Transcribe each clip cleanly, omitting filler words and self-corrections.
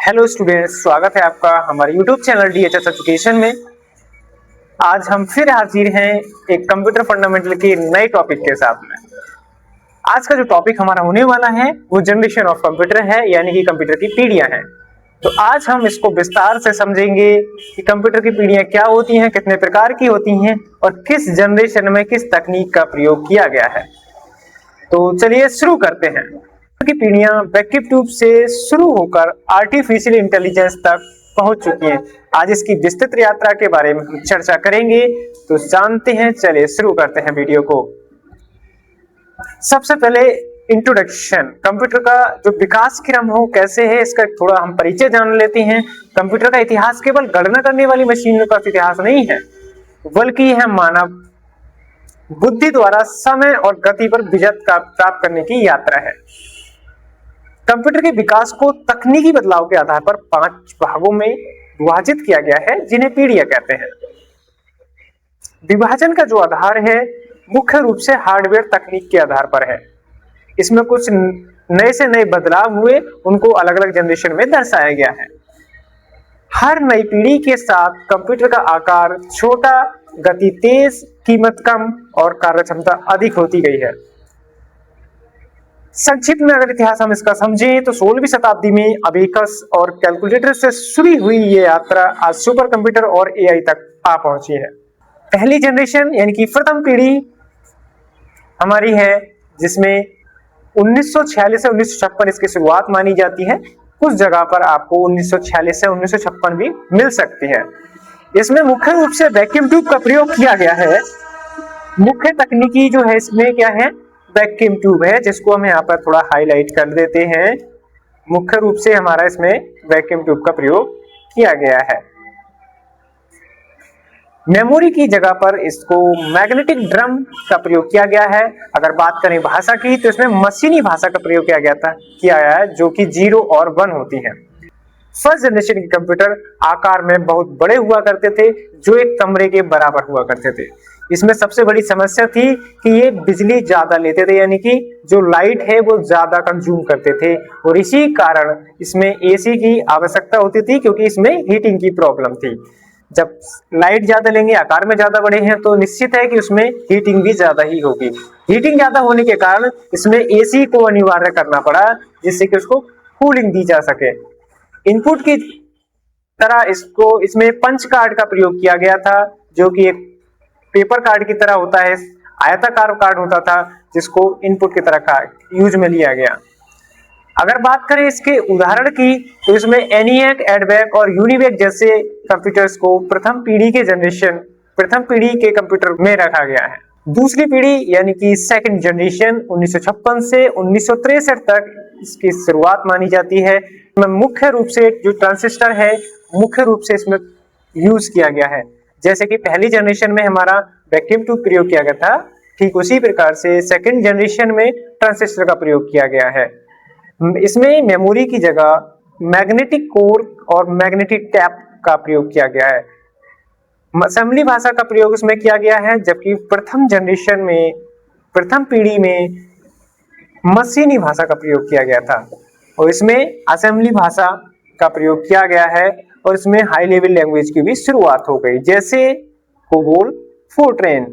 Hello students, स्वागत है आपका हमारे यूट्यूब चैनल DHS एजुकेशन में। आज हम फिर हाजिर हैं एक कंप्यूटर फंडामेंटल के नए टॉपिक के साथ में। आज का जो टॉपिक हमारा होने वाला है वो जनरेशन ऑफ कंप्यूटर है, यानी कि कंप्यूटर की पीढ़ियां हैं। तो आज हम इसको विस्तार से समझेंगे कि कंप्यूटर की पीढ़ियां क्या होती हैं, कितने प्रकार की होती हैं और किस जनरेशन में किस तकनीक का प्रयोग किया गया है। तो चलिए शुरू करते हैं। की पीढ़ियां वैक्यूम ट्यूब से शुरू होकर आर्टिफिशियल इंटेलिजेंस तक पहुंच चुकी हैं। आज इसकी विस्तृत यात्रा के बारे में हम चर्चा करेंगे, तो जानते हैं। चलिए शुरू करते हैं वीडियो को। सबसे पहले इंट्रोडक्शन, कंप्यूटर का जो विकास क्रम हो कैसे है, इसका थोड़ा हम परिचय जान लेते हैं। कंप्यूटर का इतिहास केवल गणना करने वाली मशीनों का इतिहास नहीं है, बल्कि यह मानव बुद्धि द्वारा समय और गति पर विजय प्राप्त करने की यात्रा है। कंप्यूटर के विकास को तकनीकी बदलाव के आधार पर 5 भागों में विभाजित किया गया है, जिन्हें पीढ़ियां कहते हैं। विभाजन का जो आधार है मुख्य रूप से हार्डवेयर तकनीक के आधार पर है। इसमें कुछ नए से नए बदलाव हुए, उनको अलग अलग जनरेशन में दर्शाया गया है। हर नई पीढ़ी के साथ कंप्यूटर का आकार छोटा, गति तेज, कीमत कम और कार्यक्षमता अधिक होती गई है। संक्षिप्त में अगर इतिहास हम इसका समझें तो 16वीं शताब्दी में अबेकस और कैलकुलेटर से शुरू हुई ये यात्रा आज सुपर कंप्यूटर और AI तक आ पहुंची है। पहली जनरेशन यानी कि प्रथम पीढ़ी हमारी है, जिसमें 1946 से 1956 इसकी शुरुआत मानी जाती है। कुछ जगह पर आपको 1946 से 1956 भी मिल सकती है। इसमें मुख्य रूप से वैक्यूम ट्यूब का प्रयोग किया गया है। मुख्य तकनीकी जो है इसमें क्या है, वैक्यूम ट्यूब है, जिसको हम यहाँ पर थोड़ा हाईलाइट कर देते हैं। मुख्य रूप से हमारा इसमें वैक्यूम ट्यूब का प्रयोग किया गया है। मेमोरी की जगह पर इसको मैग्नेटिक ड्रम का प्रयोग किया गया है। अगर बात करें भाषा की तो इसमें मशीनी भाषा का प्रयोग किया गया है, जो कि 0 और 1 होती है। फर्स्ट जनरेशन के कंप्यूटर आकार में बहुत बड़े हुआ करते थे, जो एक कमरे के बराबर हुआ करते थे। इसमें सबसे बड़ी समस्या थी कि ये बिजली ज्यादा लेते थे, यानी कि जो लाइट है वो ज्यादा कंज्यूम करते थे, और इसी कारण इसमें AC की आवश्यकता होती थी, क्योंकि इसमें हीटिंग की प्रॉब्लम थी। जब लाइट ज्यादा लेंगे, आकार में ज्यादा बड़े हैं, तो निश्चित है कि उसमें हीटिंग भी ज्यादा ही होगी। हीटिंग ज्यादा होने के कारण इसमें AC को अनिवार्य करना पड़ा, जिससे कि उसको कूलिंग दी जा सके। इनपुट की तरह इसमें पंच कार्ड का प्रयोग किया गया था, जो कि एक पेपर कार्ड की तरह होता है। आयताकार कार्ड होता था, जिसको इनपुट की तरह का यूज में लिया गया। अगर बात करें इसके उदाहरण की तो इसमें ENIAC, ADVAC और UNIVAC जैसे कंप्यूटर्स को प्रथम पीढ़ी के कंप्यूटर में रखा गया है। दूसरी पीढ़ी यानी कि सेकंड जनरेशन 1956 से 1963 तक इसकी शुरुआत मानी जाती है। मुख्य रूप से जो ट्रांजिस्टर है मुख्य रूप से इसमें यूज किया गया है। जैसे कि पहली जनरेशन में हमारा वैक्यूम ट्यूब प्रयोग किया गया था, ठीक उसी प्रकार से सेकंड जनरेशन में ट्रांजिस्टर का प्रयोग किया गया है। इसमें मेमोरी की जगह मैग्नेटिक कोर और मैग्नेटिक टैप का प्रयोग किया गया है। असेंबली भाषा का प्रयोग इसमें किया गया है, जबकि प्रथम पीढ़ी में मशीनी भाषा का प्रयोग किया गया था, और इसमें असेंबली भाषा का प्रयोग किया गया है, और इसमें हाई लेवल लैंग्वेज की भी शुरुआत हो गई, जैसे कोबोल, फोर्ट्रेन।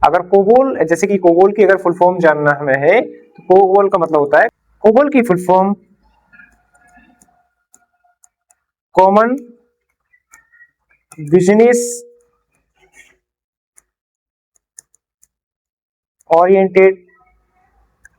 अगर कोबोल, जैसे कि कोबोल की अगर फुल फॉर्म जानना हमें है तो कोबोल का मतलब होता है, कोबोल की full form common business oriented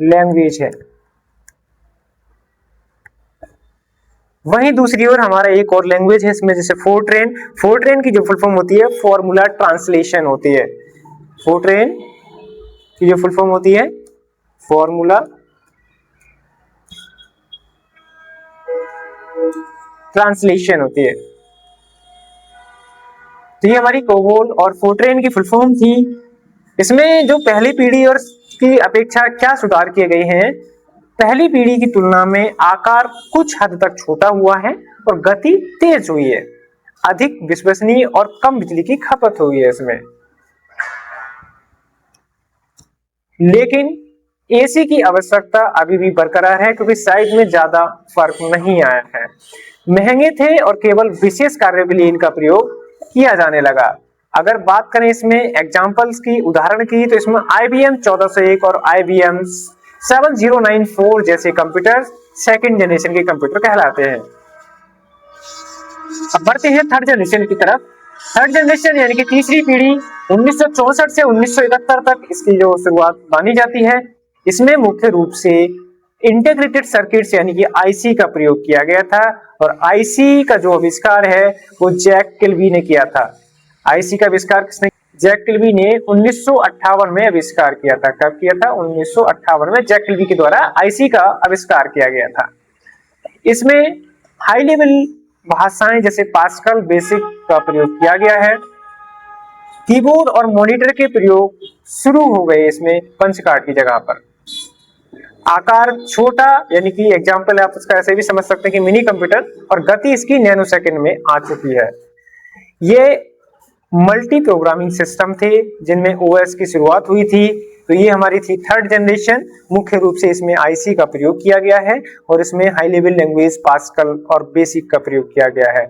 language है। वहीं दूसरी ओर हमारा एक और लैंग्वेज है इसमें, जैसे फोर्ट्रेन की जो फुल फॉर्म होती है फॉर्मूला ट्रांसलेशन होती है। फोर्ट्रेन की जो फुल फॉर्म होती है फॉर्मूला ट्रांसलेशन होती है। तो ये हमारी कोबोल और फोर्ट्रेन की फुल फॉर्म थी। इसमें जो पहली पीढ़ी और की अपेक्षा क्या सुधार किए गए हैं, पहली पीढ़ी की तुलना में आकार कुछ हद तक छोटा हुआ है और गति तेज हुई है। अधिक विश्वसनीय और कम बिजली की खपत हुई है इसमें। लेकिन एसी की आवश्यकता अभी भी बरकरार है क्योंकि साइज में ज्यादा फर्क नहीं आया है। महंगे थे और केवल विशेष कार्यों के लिए इनका प्रयोग किया जाने लगा। अगर बात करें इसमें एग्जांपल्स की, उदाहरण की, तो इसमें IBM 1401 और IBM 7094 जैसे कंप्यूटर सेकंड जनरेशन के कंप्यूटर कहलाते हैं। अब बढ़ते हैं थर्ड जनरेशन की तरफ। थर्ड जनरेशन यानी कि तीसरी पीढ़ी 1964 से 1971 तक इसकी जो शुरुआत मानी जाती है। इसमें मुख्य रूप से इंटीग्रेटेड सर्किट्स यानी कि आईसी का प्रयोग किया गया था और आईसी का जो आविष्कार है वो जैक किल्बी ने किया था। आईसी का आविष्कार किसने? जैक किल्बी ने 1958 में आविष्कार किया था। कब किया था? 1958 में जैक किल्बी के द्वारा आईसी का आविष्कार किया गया था। इसमें हाई लेवल भाषाएं जैसे पास्कल, बेसिक का प्रयोग किया गया है। कीबोर्ड और मॉनिटर के प्रयोग शुरू हो गए इसमें पंच कार्ड की जगह पर। आकार छोटा यानी कि एग्जांपल आप उसका ऐसे भी समझ सकते हैं कि मिनी कंप्यूटर, और गति इसकी नैनो सेकंड में आ चुकी है। ये मल्टी प्रोग्रामिंग सिस्टम थे जिनमें ओएस की शुरुआत हुई थी। तो ये हमारी थी थर्ड जनरेशन। मुख्य रूप से इसमें आईसी का प्रयोग किया गया है और इसमें हाई लेवल लैंग्वेज पास्कल और बेसिक का प्रयोग किया गया है।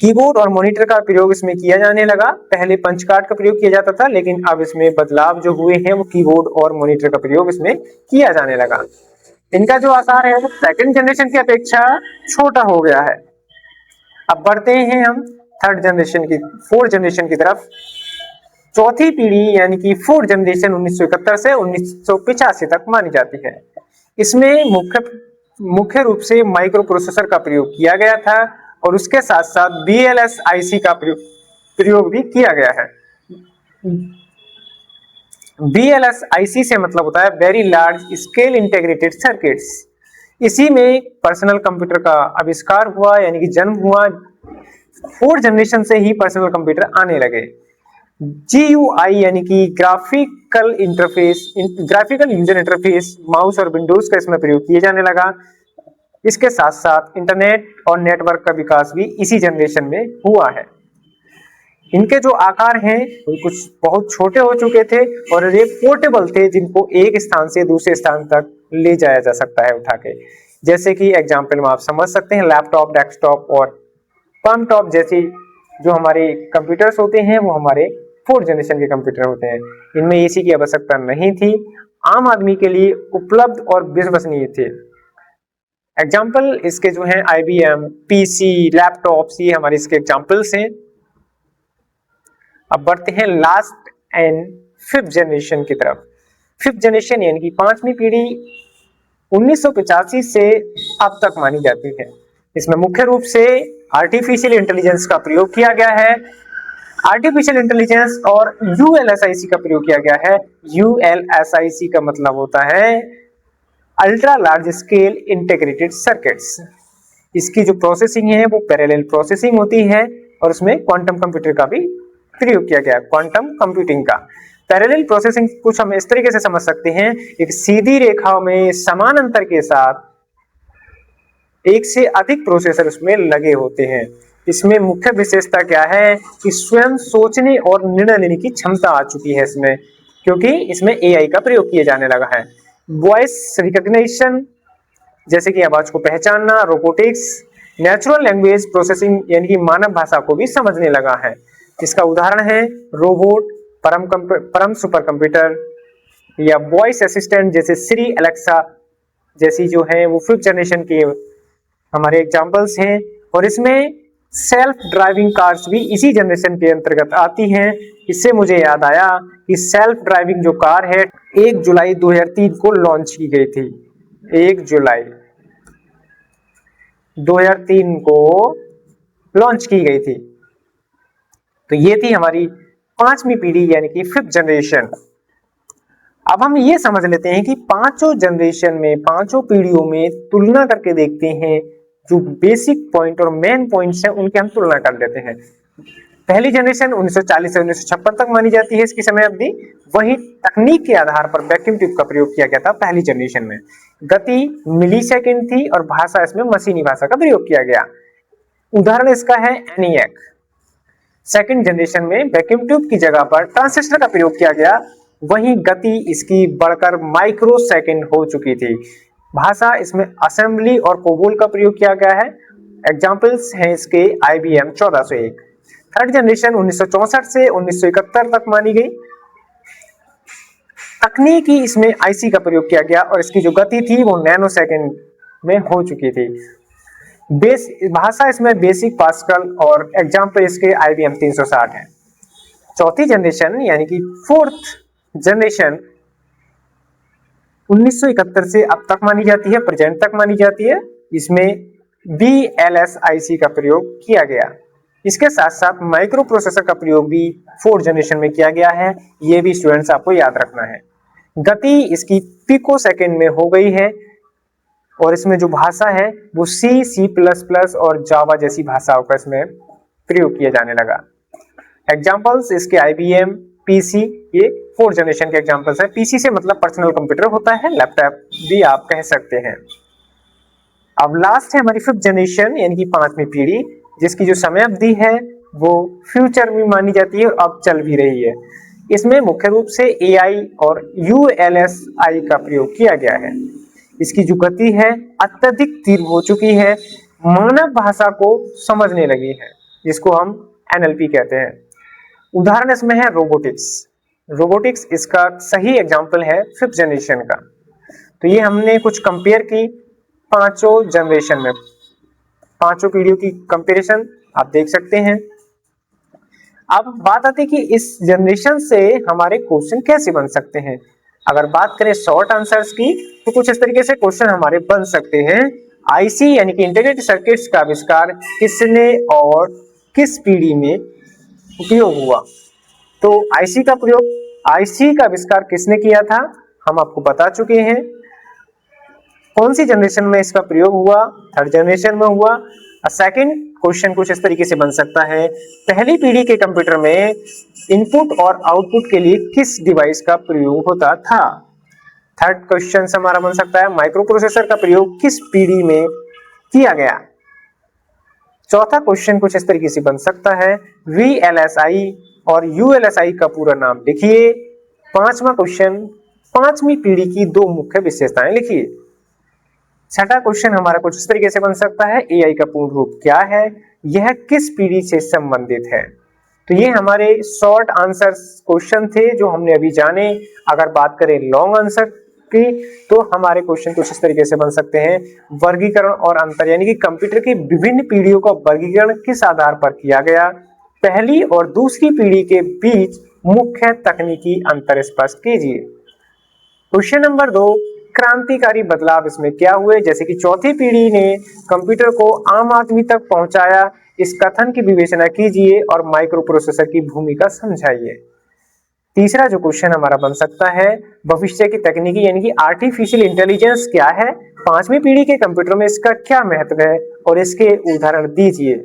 कीबोर्ड और मॉनिटर का प्रयोग इसमें किया जाने लगा। पहले पंच कार्ड का प्रयोग किया जाता था, लेकिन अब इसमें बदलाव जो हुए हैं वो कीबोर्ड और मॉनिटर का प्रयोग इसमें किया जाने लगा। इनका जो आकार है वो सेकंड जनरेशन की अपेक्षा छोटा हो गया है। अब बढ़ते हैं हम थर्ड जनरेशन की, फोर्थ जनरेशन की तरफ। चौथी पीढ़ी यानी कि फोर्थ जनरेशन 1971 से 1985 तक मानी जाती है। इसमें मुख्य रूप से माइक्रो प्रोसेसर का प्रयोग किया गया था और उसके साथ साथ VLSI का प्रयोग भी किया गया है। VLSI से मतलब होता है very large scale integrated circuits. इसी में पर्सनल कंप्यूटर का आविष्कार हुआ यानी कि जन्म हुआ। फोर्थ जनरेशन से ही पर्सनल कंप्यूटर आने लगे। GUI यानी कि ग्राफिकल यूजर इंटरफेस, माउस और विंडोज का इसमें प्रयोग किए जाने लगा। इसके साथ साथ इंटरनेट और नेटवर्क का विकास भी इसी जनरेशन में हुआ है। इनके जो आकार हैं वो कुछ बहुत छोटे हो चुके थे और ये पोर्टेबल थे, जिनको एक स्थान से दूसरे स्थान तक ले जाया जा सकता है उठा के। जैसे कि एग्जाम्पल में आप समझ सकते हैं लैपटॉप, डेस्कटॉप और पम टॉप जैसी जो हमारे कंप्यूटर्स होते हैं वो हमारे फोर्थ जनरेशन के कंप्यूटर होते हैं। इनमें एसी की आवश्यकता नहीं थी, आम आदमी के लिए उपलब्ध और विश्वसनीय थे। एग्जाम्पल इसके जो हैं IBM, PC, लैपटॉप्स, ये हमारे इसके एग्जाम्पल्स हैं। अब बढ़ते हैं लास्ट एंड फिफ्थ जनरेशन की तरफ। फिफ्थ जनरेशन यानी कि पांचवी पीढ़ी 1985 से अब तक मानी जाती है। इसमें मुख्य रूप से आर्टिफिशियल इंटेलिजेंस का प्रयोग किया गया है। आर्टिफिशियल इंटेलिजेंस और ULSIC का प्रयोग किया गया है। ULSIC का मतलब होता है ultra large scale integrated circuits. इसकी जो प्रोसेसिंग है वो पैरेलल प्रोसेसिंग होती है और उसमें क्वांटम कंप्यूटर का भी प्रयोग किया गया है, क्वांटम कंप्यूटिंग का। पैरेलल प्रोसेसिंग कुछ हम इस तरीके से समझ सकते हैं, एक सीधी रेखा में समान अंतर के साथ एक से अधिक प्रोसेसर उसमें लगे होते हैं। इसमें मुख्य विशेषता क्या है कि स्वयं सोचने और निर्णय लेने की क्षमता आ चुकी है इसमें, क्योंकि इसमें AI का प्रयोग किया जाने लगा है। वॉइस रिकॉग्निशन जैसे कि आवाज को पहचानना, रोबोटिक्स, नेचुरल लैंग्वेज प्रोसेसिंग यानी कि मानव भाषा को भी समझने लगा है। इसका उदाहरण है रोबोट, परम सुपर कंप्यूटर या वॉइस असिस्टेंट जैसे सिरी, एलेक्सा जैसी जो है वो फिफ्थ जनरेशन के हमारे एग्जांपल्स हैं। और इसमें सेल्फ ड्राइविंग कार्स भी इसी जनरेशन के अंतर्गत आती हैं। इससे मुझे याद आया कि सेल्फ ड्राइविंग जो कार है 1 जुलाई 2003 को लॉन्च की गई थी। 1 जुलाई 2003 को लॉन्च की गई थी। तो ये थी हमारी पांचवी पीढ़ी यानी कि फिफ्थ जनरेशन। अब हम ये समझ लेते हैं कि पांचों जनरेशन में, पांचों पीढ़ियों में तुलना करके देखते हैं। जो बेसिक पॉइंट और मेन पॉइंट्स हैं उनके हम तुलना कर लेते हैं। पहली जनरेशन 1940 से 1956 तक मानी जाती है इसकी समय अवधि। वही तकनीक के आधार पर वैक्यूम ट्यूब का प्रयोग किया गया था पहली जनरेशन में। गति मिलीसेकंड थी और भाषा इसमें मशीनी भाषा का प्रयोग किया गया। उदाहरण इसका है ENIAC। सेकंड जनरेशन में वैक्यूम ट्यूब की जगह पर ट्रांजिस्टर का प्रयोग किया गया वहीं गति इसकी बढ़कर माइक्रो सेकंड हो चुकी थी। भाषा इसमें असेंबली और कोबोल का प्रयोग किया गया है। एग्जाम्पल्स हैं इसके IBM 1401। थर्ड जनरेशन 1964 से 1971 तक मानी गई। तकनीकी इसमें IC का प्रयोग किया गया और इसकी जो गति थी वो नैनो सेकंड में हो चुकी थी। भाषा इसमें बेसिक, पास्कल और एग्जाम्पल इसके IBM 360 है। चौथी जनरेशन यानी कि फोर्थ जनरेशन 1971 से अब तक मानी जाती है, प्रेजेंट तक मानी जाती है। इसमें VLSIC का प्रयोग किया गया। इसके साथ साथ माइक्रो प्रोसेसर का प्रयोग भी फोर्थ जनरेशन में किया गया है। ये भी स्टूडेंट्स आपको याद रखना है। गति इसकी पिको सेकंड में हो गई है और इसमें जो भाषा है वो C++ और जावा जैसी भाषाओं का इसमें प्रयोग किया जाने लगा। एग्जाम्पल्स इसके IBM PC, ये फोर्थ जनरेशन के एग्जाम्पल्स है। PC से मतलब पर्सनल कंप्यूटर होता है, लैपटॉप भी आप कह सकते हैं। अब लास्ट है हमारी फिफ्थ जनरेशन यानी कि पांचवी पीढ़ी, जिसकी जो समय अवधि है वो फ्यूचर में मानी जाती है और अब चल भी रही है। इसमें मुख्य रूप से AI और ULSI का प्रयोग किया गया है। इसकी जो गति है अत्यधिक तीव्र हो चुकी है, मानव भाषा को समझने लगी है, जिसको हम NLP कहते हैं। उदाहरण इसमें है रोबोटिक्स। रोबोटिक्स इसका सही एग्जाम्पल है फिफ्थ जनरेशन का। तो ये हमने कुछ कंपेयर की पांचों जनरेशन में, पांचों पीढ़ियों की कंपैरिजन आप देख सकते हैं। अब बात आती है कि इस जनरेशन से हमारे क्वेश्चन कैसे बन सकते हैं। अगर बात करें शॉर्ट आंसर्स की तो कुछ इस तरीके से क्वेश्चन हमारे बन सकते हैं। IC यानी कि इंटीग्रेटेड सर्किट्स का आविष्कार किसने और किस पीढ़ी में उपयोग हुआ। तो IC का आविष्कार किसने किया था हम आपको बता चुके हैं। कौन सी जनरेशन में इसका प्रयोग हुआ, थर्ड जनरेशन में हुआ। सेकंड क्वेश्चन कुछ इस तरीके से बन सकता है, पहली पीढ़ी के कंप्यूटर में इनपुट और आउटपुट के लिए किस डिवाइस का प्रयोग होता था। थर्ड क्वेश्चन हमारा बन सकता है, माइक्रो प्रोसेसर का प्रयोग किस पीढ़ी में किया गया। चौथा क्वेश्चन कुछ इस तरीके से बन सकता है, VLSI और ULSI का पूरा नाम लिखिए। पांचवा क्वेश्चन, पांचवी पीढ़ी की दो मुख्य विशेषताएं लिखिए। छठा क्वेश्चन हमारा कुछ इस तरीके से बन सकता है, AI का पूर्ण रूप क्या है, यह किस पीढ़ी से संबंधित है। तो ये हमारे शॉर्ट आंसर्स क्वेश्चन थे जो हमने अभी जाने। अगर बात करें लॉन्ग आंसर की तो हमारे क्वेश्चन कुछ इस तरीके से बन सकते हैं, वर्गीकरण और अंतर, यानी कि कंप्यूटर की विभिन्न पीढ़ियों का वर्गीकरण किस आधार पर किया गया, पहली और दूसरी पीढ़ी के बीच मुख्य तकनीकी अंतर स्पष्ट कीजिए। क्वेश्चन नंबर 2, क्रांतिकारी बदलाव इसमें क्या हुए, जैसे कि चौथी पीढ़ी ने कंप्यूटर को आम आदमी तक पहुंचाया, इस कथन की विवेचना कीजिए और माइक्रो प्रोसेसर की भूमिका समझाइए। तीसरा जो क्वेश्चन हमारा बन सकता है, भविष्य की तकनीकी यानी कि आर्टिफिशियल इंटेलिजेंस क्या है, पांचवी पीढ़ी के कंप्यूटर में इसका क्या महत्व है और इसके उदाहरण दीजिए।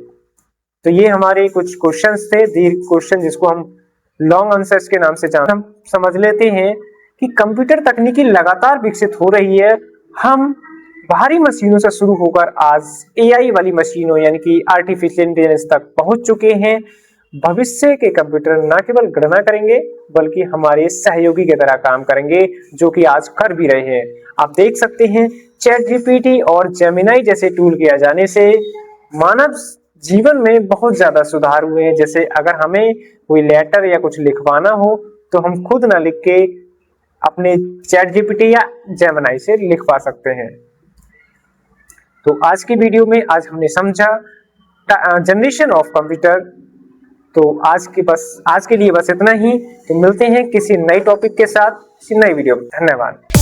तो ये हमारे कुछ क्वेश्चंस थे, दीर्घ क्वेश्चन जिसको हम लॉन्ग आंसर्स के नाम से जानते हैं। हम समझ लेते हैं कि कंप्यूटर तकनीकी लगातार विकसित हो रही है। हम भारी मशीनों से शुरू होकर आज AI वाली मशीनों यानी कि आर्टिफिशियल इंटेलिजेंस तक पहुंच चुके हैं। भविष्य के कंप्यूटर न केवल गणना करेंगे बल्कि हमारे सहयोगी की तरह काम करेंगे, जो कि आज कर भी रहे हैं। आप देख सकते हैं ChatGPT और जेमिनी जैसे टूल के आ जाने से मानव जीवन में बहुत ज्यादा सुधार हुए हैं। जैसे अगर हमें कोई लेटर या कुछ लिखवाना हो तो हम खुद ना लिख के अपने ChatGPT या जेमिनी से लिखवा सकते हैं। तो आज की वीडियो में आज हमने समझा जनरेशन ऑफ कंप्यूटर। तो आज के लिए बस इतना ही। तो मिलते हैं किसी नए टॉपिक के साथ, किसी नई वीडियो में। धन्यवाद।